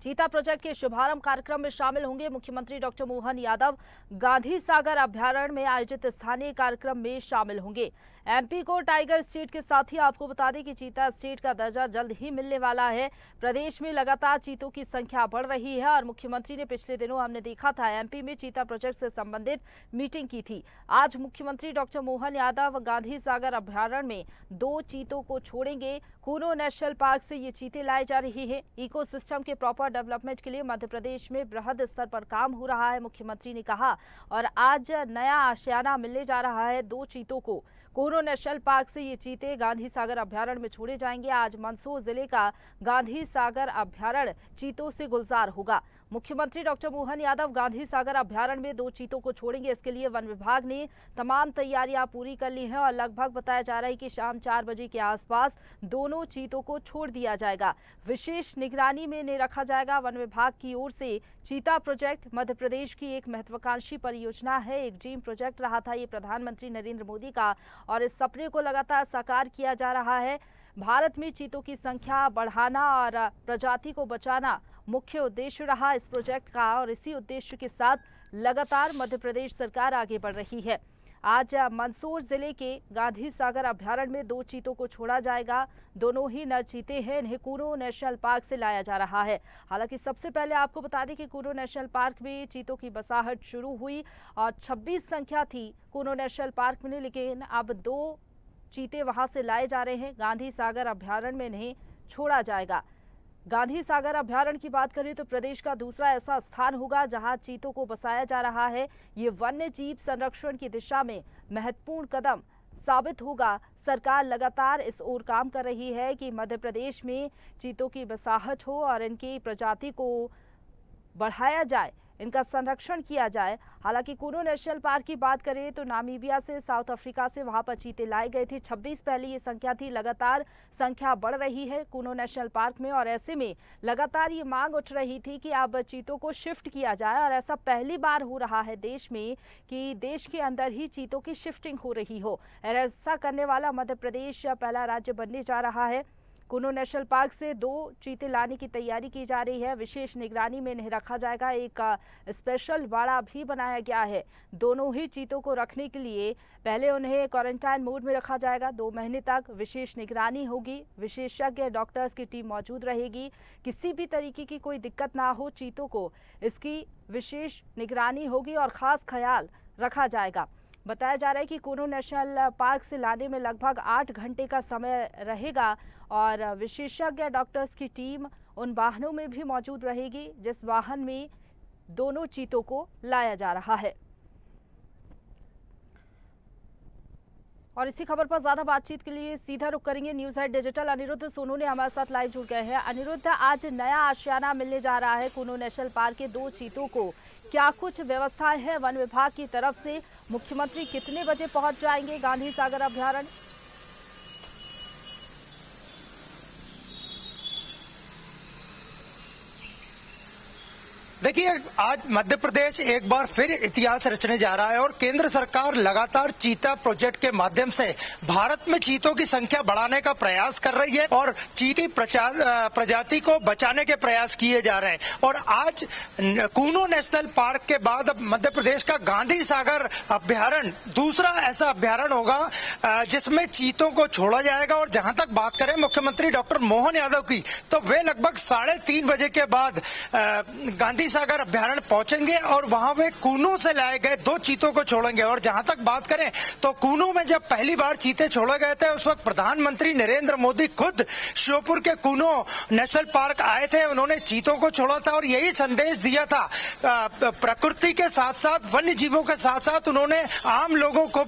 चीता प्रोजेक्ट के शुभारंभ कार्यक्रम में शामिल होंगे मुख्यमंत्री डॉक्टर मोहन यादव। गांधी सागर अभ्यारण्य में आयोजित स्थानीय कार्यक्रम में शामिल होंगे। एमपी को टाइगर स्टेट के साथ ही आपको बता दें कि चीता स्टेट का दर्जा जल्द ही मिलने वाला है। प्रदेश में लगातार चीतों की संख्या बढ़ रही है और मुख्यमंत्री ने पिछले दिनों हमने देखा था एमपी में चीता प्रोजेक्ट से संबंधित मीटिंग की थी। आज मुख्यमंत्री डॉक्टर मोहन यादव गांधी सागर अभ्यारण्य में 2 चीतों को छोड़ेंगे। कूनो नेशनल पार्क से ये चीते लाई जा रही है। इकोसिस्टम के प्रॉपर डेवलपमेंट के लिए मध्य प्रदेश में बृहद स्तर पर काम हो रहा है, मुख्यमंत्री ने कहा। और आज नया आशियाना मिलने जा रहा है 2 चीतों को। कूनो नेशनल पार्क से ये चीते गांधी सागर अभ्यारण्य में छोड़े जाएंगे। आज मंदसौर जिले का गांधी सागर अभ्यारण्य चीतों से गुलजार होगा। मुख्यमंत्री डॉक्टर मोहन यादव गांधी सागर अभ्यारण्य में 2 चीतों को छोड़ेंगे। इसके लिए वन विभाग ने तमाम तैयारियां पूरी कर ली हैं और लगभग बताया जा रहा है कि शाम 4 बजे के आसपास दोनों चीतों को छोड़ दिया जाएगा। विशेष निगरानी में इन्हें रखा जाएगा। वन विभाग की ओर से चीता प्रोजेक्ट मध्य प्रदेश की एक महत्वाकांक्षी परियोजना है। एक ड्रीम प्रोजेक्ट रहा था ये प्रधानमंत्री नरेंद्र मोदी का और इस सपने को लगातार साकार किया जा रहा है। भारत में चीतों की संख्या बढ़ाना और प्रजाति को बचाना मुख्य उद्देश्य रहा इस प्रोजेक्ट का और इसी उद्देश्य के साथ लगातार मध्य प्रदेश सरकार आगे बढ़ रही है। आज मंदसौर जिले के गांधी सागर अभ्यारण्य में 2 चीतों को छोड़ा जाएगा। दोनों ही नर चीते हैं। इन्हें कूनो नेशनल पार्क से लाया जा रहा है। हालांकि सबसे पहले आपको बता दें कि कूनो नेशनल पार्क में चीतों की बसाहट शुरू हुई और 26 संख्या थी कूनो नेशनल पार्क में, लेकिन अब 2 चीते वहां से लाए जा रहे हैं। गांधी सागर अभ्यारण्य में इन्हें छोड़ा जाएगा। गांधी सागर अभ्यारण्य की बात करें तो प्रदेश का दूसरा ऐसा स्थान होगा जहां चीतों को बसाया जा रहा है। ये वन्य जीव संरक्षण की दिशा में महत्वपूर्ण कदम साबित होगा। सरकार लगातार इस ओर काम कर रही है कि मध्य प्रदेश में चीतों की बसाहट हो और इनकी प्रजाति को बढ़ाया जाए, इनका संरक्षण किया जाए। हालांकि कूनो नेशनल पार्क की बात करें तो नामीबिया से, साउथ अफ्रीका से वहां पर चीते लाए गए थे। 26 पहले ये संख्या थी। लगातार संख्या बढ़ रही है कूनो नेशनल पार्क में और ऐसे में लगातार ये मांग उठ रही थी कि अब चीतों को शिफ्ट किया जाए और ऐसा पहली बार हो रहा है देश में कि देश के अंदर ही चीतों की शिफ्टिंग हो रही हो। ऐसा करने वाला मध्य प्रदेश पहला राज्य बनने जा रहा है। कूनो नेशनल पार्क से 2 चीते लाने की तैयारी की जा रही है। विशेष निगरानी में इन्हें रखा जाएगा। एक स्पेशल बाड़ा भी बनाया गया है। दोनों ही चीतों को रखने के लिए पहले उन्हें क्वारंटाइन मोड में रखा जाएगा। 2 महीने तक विशेष निगरानी होगी। विशेषज्ञ डॉक्टर्स की टीम मौजूद रहेगी। किसी भी तरीके की कोई दिक्कत ना हो चीतों को, इसकी विशेष निगरानी होगी और खास ख्याल रखा जाएगा। बताया जा रहा है कि कूनो नेशनल पार्क से लाने में लगभग 8 घंटे का समय रहेगा और विशेषज्ञ डॉक्टर्स की टीम उन वाहनों में भी मौजूद रहेगी जिस वाहन में दोनों चीतों को लाया जा रहा है। और इसी खबर पर ज्यादा बातचीत के लिए सीधा रुख करेंगे news head digital Anirudh Sonu ने हमारे साथ लाइव जुड़ गए हैं। अनिरुद्ध, आज नया आशियाना मिलने जा रहा है कूनो नेशनल पार्क के 2 चीतों को। क्या कुछ व्यवस्थाएं हैं वन विभाग की तरफ से? मुख्यमंत्री कितने बजे पहुंच जाएंगे गांधी सागर अभ्यारण्य? देखिए, आज मध्य प्रदेश एक बार फिर इतिहास रचने जा रहा है और केंद्र सरकार लगातार चीता प्रोजेक्ट के माध्यम से भारत में चीतों की संख्या बढ़ाने का प्रयास कर रही है और चीती प्रजाति को बचाने के प्रयास किए जा रहे हैं। और आज कूनो नेशनल पार्क के बाद अब मध्य प्रदेश का गांधी सागर अभ्यारण्य दूसरा ऐसा अभ्यारण्य होगा जिसमें चीतों को छोड़ा जाएगा। और जहां तक बात करें मुख्यमंत्री डॉक्टर मोहन यादव की, तो वे लगभग 3:30 बजे के बाद गांधी सागर अभ्यारण्य पहुंचेंगे और वहां वे कूनो से लाए गए 2 चीतों को छोड़ेंगे। और जहां तक बात करें तो कूनो में जब पहली बार चीते छोड़े गए थे उस वक्त प्रधानमंत्री नरेंद्र मोदी खुद श्योपुर के कूनो नेशनल पार्क आए थे। उन्होंने चीतों को छोड़ा था और यही संदेश दिया था। प्रकृति के साथ साथ वन्य जीवों के साथ साथ उन्होंने आम लोगों को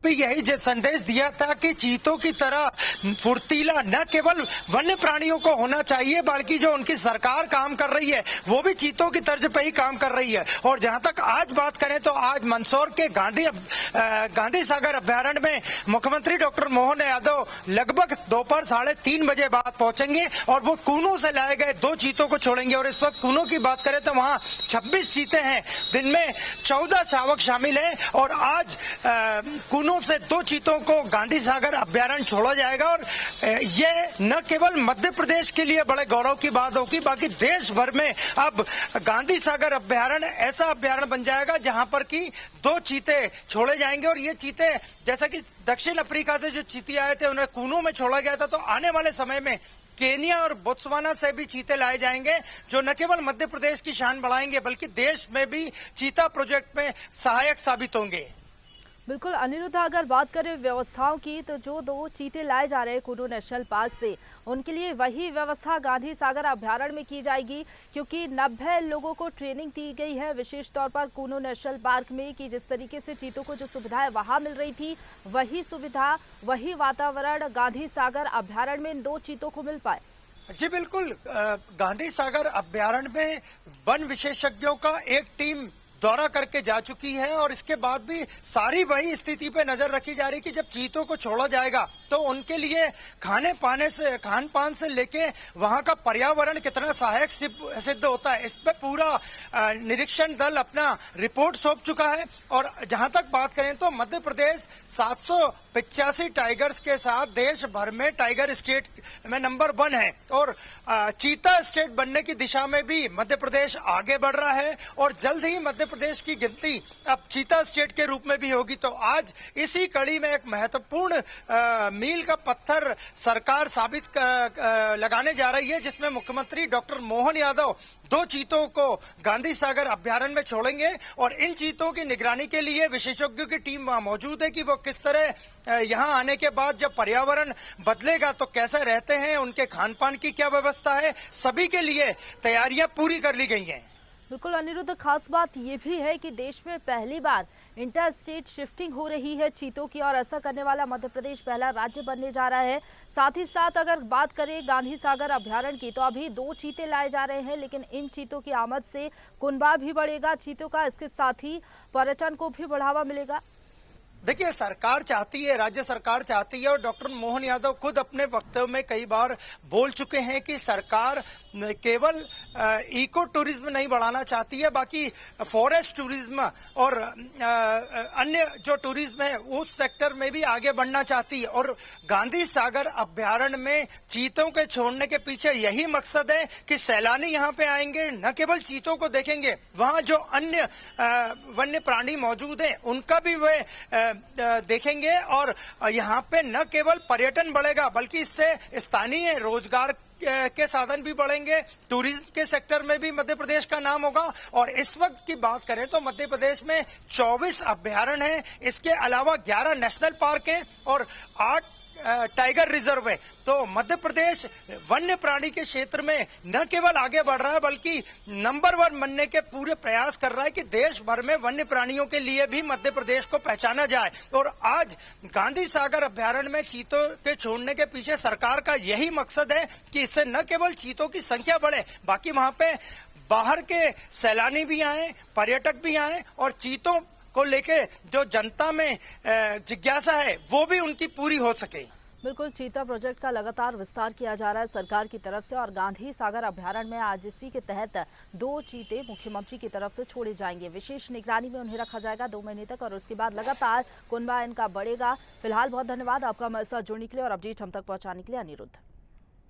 यही संदेश दिया था कि चीतों की तरह फुर्तीला न केवल वन्य प्राणियों को होना चाहिए बल्कि जो उनकी सरकार काम कर रही है वो भी चीतों की तर्ज पे ही काम कर रही है। और जहां तक आज बात करें तो आज मंदसौर के गांधी सागर अभ्यारण्य में मुख्यमंत्री डॉक्टर मोहन यादव लगभग दोपहर 3:30 बजे बाद पहुंचेंगे और वो कूनो से लाए गए 2 चीतों को छोड़ेंगे। और इस वक्त कूनो की बात करें तो वहां 26 चीते हैं, जिनमें 14 शावक शामिल हैं। और आज कूनो दिनों से 2 चीतों को गांधी सागर अभ्यारण्य छोड़ा जाएगा और ये न केवल मध्य प्रदेश के लिए बड़े गौरव की बात होगी, बाकी देश भर में अब गांधी सागर अभ्यारण्य ऐसा अभ्यारण्य बन जाएगा जहां पर कि 2 चीते छोड़े जाएंगे। और ये चीते, जैसा कि दक्षिण अफ्रीका से जो चीते आए थे उन्हें कूनू में छोड़ा गया था, तो आने वाले समय में केनिया और बोत्सवाना से भी चीते लाए जाएंगे जो न केवल मध्य प्रदेश की शान बढ़ाएंगे बल्कि देश में भी चीता प्रोजेक्ट में सहायक साबित होंगे। बिल्कुल अनिरुद्ध, अगर बात करें व्यवस्थाओं की तो जो 2 चीते लाए जा रहे हैं कुनू नेशनल पार्क से, उनके लिए वही व्यवस्था गांधी सागर अभ्यारण्य में की जाएगी, क्योंकि 90 लोगों को ट्रेनिंग दी गई है विशेष तौर पर कुनू नेशनल पार्क में कि जिस तरीके से चीतों को जो सुविधाएं वहां मिल रही थी वही सुविधा, वही वातावरण गांधी सागर अभ्यारण्य में इन 2 चीतों को मिल पाए। जी बिल्कुल, गांधी सागर अभ्यारण्य में वन विशेषज्ञों का एक टीम दौरा करके जा चुकी है और इसके बाद भी सारी वही स्थिति पे नजर रखी जा रही कि जब चीतों को छोड़ा जाएगा तो उनके लिए खान पान से लेके वहां का पर्यावरण कितना सहायक सिद्ध होता है, इस पे पूरा निरीक्षण दल अपना रिपोर्ट सौंप चुका है। और जहां तक बात करें तो मध्य प्रदेश 785 टाइगर्स के साथ देश भर में टाइगर स्टेट में नंबर 1 है और चीता स्टेट बनने की दिशा में भी मध्य प्रदेश आगे बढ़ रहा है और जल्द ही मध्य प्रदेश की गिनती अब चीता स्टेट के रूप में भी होगी। तो आज इसी कड़ी में एक महत्वपूर्ण मील का पत्थर सरकार लगाने जा रही है, जिसमें मुख्यमंत्री डॉक्टर मोहन यादव 2 चीतों को गांधी सागर अभ्यारण्य में छोड़ेंगे और इन चीतों की निगरानी के लिए विशेषज्ञों की टीम वहां मौजूद है कि वो किस तरह यहां आने के बाद जब पर्यावरण बदलेगा तो कैसे रहते हैं, उनके खान पान की क्या व्यवस्था है, सभी के लिए तैयारियां पूरी कर ली गई हैं। बिल्कुल अनिरुद्ध, खास बात ये भी है कि देश में पहली बार इंटर स्टेट शिफ्टिंग हो रही है चीतों की और ऐसा करने वाला मध्य प्रदेश पहला राज्य बनने जा रहा है। साथ ही साथ अगर बात करें गांधी सागर अभ्यारण्य की तो अभी 2 चीते लाए जा रहे हैं, लेकिन इन चीतों की आमद से कुनबा भी बढ़ेगा चीतों का, इसके साथ ही पर्यटन को भी बढ़ावा मिलेगा। देखिए, सरकार चाहती है, राज्य सरकार चाहती है और डॉक्टर मोहन यादव खुद अपने वक्तव्य में कई बार बोल चुके हैं कि सरकार केवल इको टूरिज्म नहीं बढ़ाना चाहती है, बाकी फॉरेस्ट टूरिज्म और अन्य जो टूरिज्म है उस सेक्टर में भी आगे बढ़ना चाहती है। और गांधी सागर अभ्यारण्य में चीतों के छोड़ने के पीछे यही मकसद है कि सैलानी यहाँ पे आएंगे, न केवल चीतों को देखेंगे, वहाँ जो अन्य वन्य प्राणी मौजूद हैं उनका भी वे देखेंगे और यहाँ पे न केवल पर्यटन बढ़ेगा बल्कि इससे स्थानीय रोजगार के साधन भी बढ़ेंगे, टूरिज्म के सेक्टर में भी मध्य प्रदेश का नाम होगा। और इस वक्त की बात करें तो मध्य प्रदेश में 24 अभ्यारण्य हैं, इसके अलावा 11 नेशनल पार्क हैं और 8 टाइगर रिजर्व है। तो मध्य प्रदेश वन्य प्राणी के क्षेत्र में न केवल आगे बढ़ रहा है बल्कि नंबर 1 बनने के पूरे प्रयास कर रहा है कि देश भर में वन्य प्राणियों के लिए भी मध्य प्रदेश को पहचाना जाए। और आज गांधी सागर अभ्यारण्य में चीतों के छोड़ने के पीछे सरकार का यही मकसद है कि इससे न केवल चीतों की संख्या बढ़े, बाकी वहां पे बाहर के सैलानी भी आए, पर्यटक भी आए और चीतों को लेके जो जनता में जिज्ञासा है वो भी उनकी पूरी हो सके। बिल्कुल, चीता प्रोजेक्ट का लगातार विस्तार किया जा रहा है सरकार की तरफ से और गांधी सागर अभ्यारण्य में आज इसी के तहत 2 चीते मुख्यमंत्री की तरफ से छोड़े जाएंगे। विशेष निगरानी में उन्हें रखा जाएगा 2 महीने तक और उसके बाद लगातार कुनबा इनका बढ़ेगा। फिलहाल बहुत धन्यवाद आपका हमारे साथ जुड़ने के लिए और अपडेट हम तक पहुंचाने के लिए अनिरुद्ध।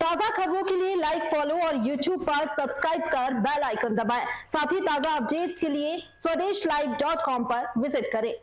ताजा खबरों के लिए लाइक, फॉलो और YouTube पर सब्सक्राइब कर बेल आइकन दबाएं। साथ ही ताजा अपडेट्स के लिए swedeshlive.com पर विजिट करें।